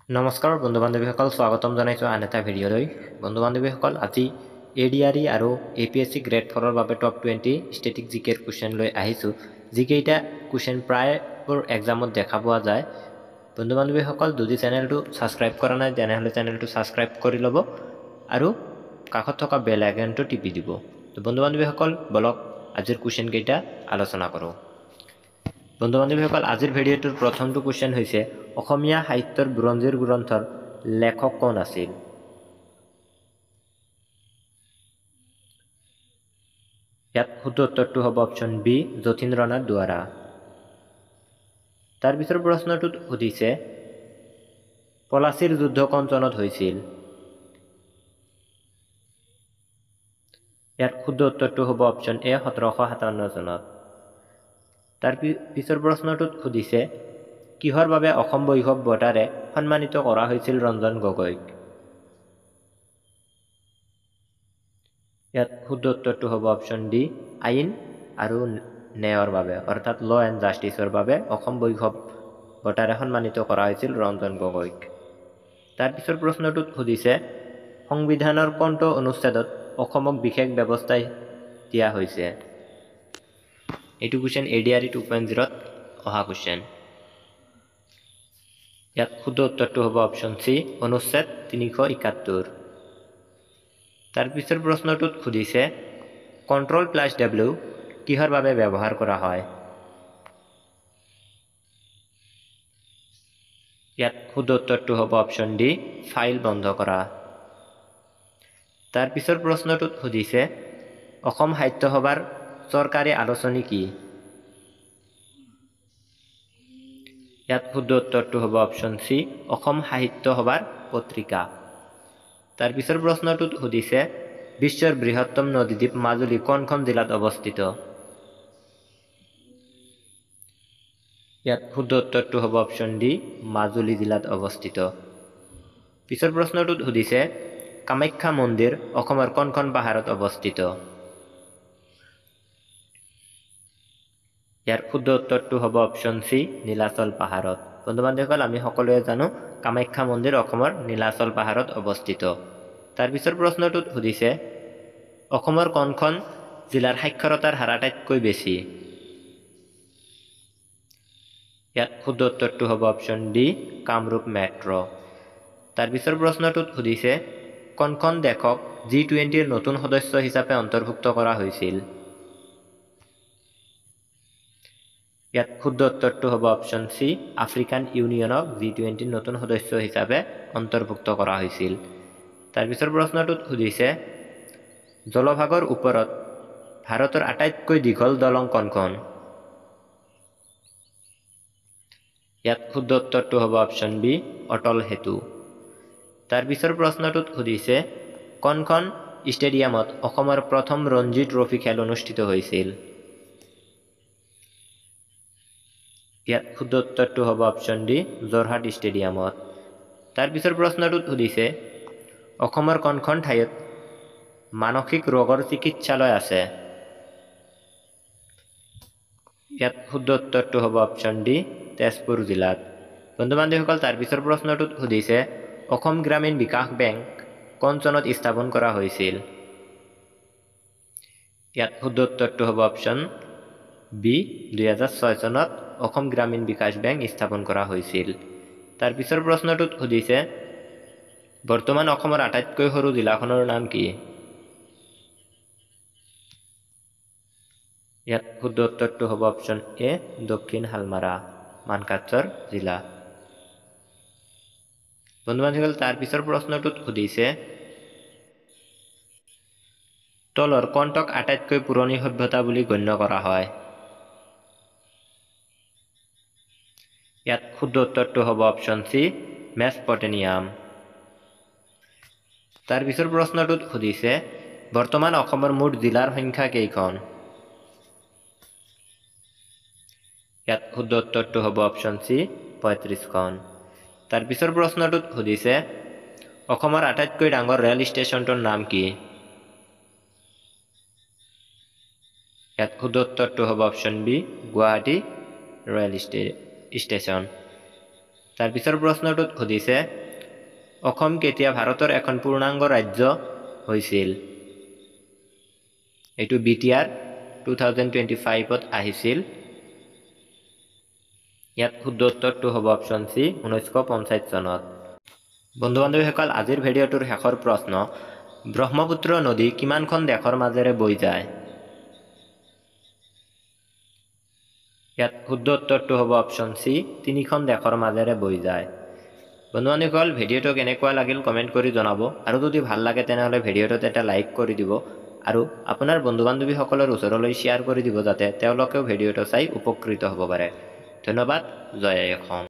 নমস্কাৰ বন্ধু বান্ধৱীসকল, স্বাগতম জনাইছোঁ আন এটা ভিডিঅ'লৈ। বন্ধু বান্ধৱীসকল, আজি ADRE আৰু APSC গ্ৰেড 4ৰ বাবে টপ 20 ষ্টেটিক জিকেৰ কুৱেশ্যন লৈ আহিছোঁ, যিকেইটা কুৱেশ্যন প্ৰায়বোৰ এক্সামত দেখা পোৱা যায়। বন্ধু বান্ধৱীসকল, যদি চেনেলটো ছাবস্ক্ৰাইব কৰা নাই তেনেহ'লে চেনেলটো ছাবস্ক্ৰাইব কৰি ল'ব আৰু কাষত থকা বেল আইকনটো টিপি দিব। তো বন্ধু বান্ধৱীসকল, বলক আজিৰ কুৱেশ্যনকেইটা আলোচনা কৰোঁ। বন্ধু বান্ধৱীসকল, আজিৰ ভিডিঅ'টোৰ প্ৰথমটো কুৱেশ্যন হৈছে অসমীয়া সাহিত্যৰ বুৰঞ্জীৰ গ্ৰন্থৰ লেখক কোন আছিল? ইয়াত শুদ্ধ উত্তৰটো হ'ব অপশ্যন বি, যতীন্দ্ৰনাথ দুৱৰা। তাৰ পিছৰ প্ৰশ্নটোত সুধিছে পলাচীৰ যুদ্ধ কোন চনত হৈছিল? ইয়াত শুদ্ধ উত্তৰটো হ'ব অপশ্যন এ, 1757 চনত। তাৰ পিছৰ প্ৰশ্নটোত সুধিছে কিহৰ বাবে অসম বৈভৱ বঁটাৰে সন্মানিত কৰা হৈছিল ৰঞ্জন গগৈক? ইয়াত শুদ্ধ উত্তৰটো হ'ব অপশ্যন ডি, আইন আৰু ন্যায়ৰ বাবে, অৰ্থাৎ ল এণ্ড জাষ্টিছৰ বাবে অসম বৈভৱ বঁটাৰে সন্মানিত কৰা হৈছিল ৰঞ্জন গগৈক। তাৰ পিছৰ প্ৰশ্নটোত সুধিছে সংবিধানৰ কোনটো অনুচ্ছেদত অসমক বিশেষ ব্যৱস্থা দিয়া হৈছে? এইটো কুৱেশ্যন ADRE 2.0ত অহা কুৱেশ্যন। ইয়াত শুদ্ধ উত্তৰটো হ'ব অপশ্যন চি, অনুচ্ছেদ 371। তাৰ পিছৰ প্ৰশ্নটোত সুধিছে Ctrl+W কিহৰ বাবে ব্যৱহাৰ কৰা হয়? ইয়াত শুদ্ধ উত্তৰটো হ'ব অপশ্যন ডি, ফাইল বন্ধ কৰা। তাৰ পিছৰ প্ৰশ্নটোত সুধিছে অসম সাহিত্য সভাৰ চৰকাৰী আলোচনী কি? ইয়াত শুদ্ধ উত্তৰটো হ'ব অপশ্যন চি, অসম সাহিত্য সভাৰ পত্ৰিকা। তাৰ পিছৰ প্ৰশ্নটোত সুধিছে বিশ্বৰ বৃহত্তম নদীদ্বীপ মাজুলী কোনখন জিলাত অৱস্থিত? ইয়াত শুদ্ধ উত্তৰটো হ'ব অপশ্যন ডি, মাজুলী জিলাত অৱস্থিত। পিছৰ প্ৰশ্নটোত সুধিছে কামাখ্যা মন্দিৰ অসমৰ কোনখন পাহাৰত অৱস্থিত? ইয়াৰ শুদ্ধ উত্তৰটো হ'ব অপশ্যন চি, নীলাচল পাহাৰত। বন্ধু বান্ধৱীসকল, আমি সকলোৱে জানো কামাখ্যা মন্দিৰ অসমৰ নীলাচল পাহাৰত অৱস্থিত। তাৰ পিছৰ প্ৰশ্নটোত সুধিছে অসমৰ কোনখন জিলাৰ সাক্ষৰতাৰ হাৰ আটাইতকৈ বেছি? ইয়াত শুদ্ধ উত্তৰটো হ'ব অপশ্যন ডি, কামৰূপ মেট্ৰ'। তাৰ পিছৰ প্ৰশ্নটোত সুধিছে কোনখন দেশক G20ৰ নতুন সদস্য হিচাপে অন্তৰ্ভুক্ত কৰা হৈছিল? ইয়াত শুদ্ধ উত্তৰটো হ'ব অপশ্যন চি, আফ্ৰিকান ইউনিয়নক G20ৰ নতুন সদস্য হিচাপে অন্তৰ্ভুক্ত কৰা হৈছিল। তাৰ পিছৰ প্ৰশ্নটোত সুধিছে জলভাগৰ ওপৰত ভাৰতৰ আটাইতকৈ দীঘল দলং কোনখন? ইয়াত শুদ্ধ উত্তৰটো হ'ব অপশ্যন বি, অটল সেতু। তাৰ পিছৰ প্ৰশ্নটোত সুধিছে কোনখন ষ্টেডিয়ামত অসমৰ প্ৰথম ৰঞ্জী ট্ৰফী খেল অনুষ্ঠিত হৈছিল? ইয়াত শুদ্ধ উত্তৰটো হ'ব অপশ্যন ডি, যোৰহাট ষ্টেডিয়ামত। তাৰ পিছৰ প্ৰশ্নটোত সুধিছে অসমৰ কোনখন ঠাইত মানসিক ৰোগৰ চিকিৎসালয় আছে? ইয়াত শুদ্ধ উত্তৰটো হ'ব অপশ্যন ডি, তেজপুৰ জিলাত। বন্ধু বান্ধৱীসকল, তাৰ পিছৰ প্ৰশ্নটোত সুধিছে অসম গ্ৰামীণ বিকাশ বেংক কোন চনত স্থাপন কৰা হৈছিল? ইয়াত শুদ্ধ উত্তৰটো হ'ব অপশ্যন বি, 2006 চনত অসম গ্ৰামীণ বিকাশ বেংক স্থাপন কৰা হৈছিল। তাৰ পিছৰ প্ৰশ্নটোত সুধিছে বৰ্তমান অসমৰ আটাইতকৈ সৰু জিলাখনৰ নাম কি? ইয়াত শুদ্ধ উত্তৰটো হ'ব অপশ্যন এ, দক্ষিণ হালমাৰা, মানকাচৰ জিলা। বন্ধু বান্ধৱীসকল, তাৰ পিছৰ প্ৰশ্নটোত সুধিছে তলৰ কোনটোক আটাইতকৈ পুৰণি সভ্যতা বুলি গণ্য কৰা হয়? ইয়াত শুদ্ধ উত্তৰটো হ'ব অপশ্যন চি, মেছপটেমিয়াম। তাৰ পিছৰ প্ৰশ্নটোত সুধিছে বৰ্তমান অসমৰ মুঠ জিলাৰ সংখ্যা কেইখন? ইয়াত শুদ্ধ উত্তৰটো হ'ব অপশ্যন চি, 35খন। তাৰ পিছৰ প্ৰশ্নটোত সুধিছে অসমৰ আটাইতকৈ ডাঙৰ ৰেল ষ্টেচনটোৰ নাম কি? ইয়াত শুদ্ধ উত্তৰটো হ'ব option B, Guwahati rail station. তাৰ পিছৰ প্ৰশ্নটোত সুধিছে অসম কেতিয়া ভাৰতৰ এখন পূৰ্ণাংগ ৰাজ্য হৈছিল এইটো BTR 2025ত আহিছিল ইয়াত শুদ্ধ উত্তৰটো হ'ব অপশ্যন সি 1950 চনত বন্ধু বান্ধৱীসকল আজিৰ ভিডিঅ'টোৰ শেষৰ প্ৰশ্ন ব্ৰহ্মপুত্ৰ নদী কিমানখন দেশৰ মাজেৰে বৈ যায় ইয়াত শুদ্ধ উত্তৰটো হ'ব অপশ্যন সি 3খন দেশৰ মাজেৰে বৈ যায় বন্ধু বান্ধৱীসকল ভিডিঅ'টো কেনেকুৱা লাগিল কমেণ্ট কৰি জনাব আৰু যদি ভাল লাগে তেনেহ'লে ভিডিঅ'টোত এটা লাইক কৰি দিব আৰু আপোনাৰ বন্ধু বান্ধৱীসকলৰ ওচৰলৈ শ্বেয়াৰ কৰি দিব যাতে তেওঁলোকেও ভিডিঅ'টো চাই উপকৃত হ'ব পাৰে ধন্যবাদ জয় অসম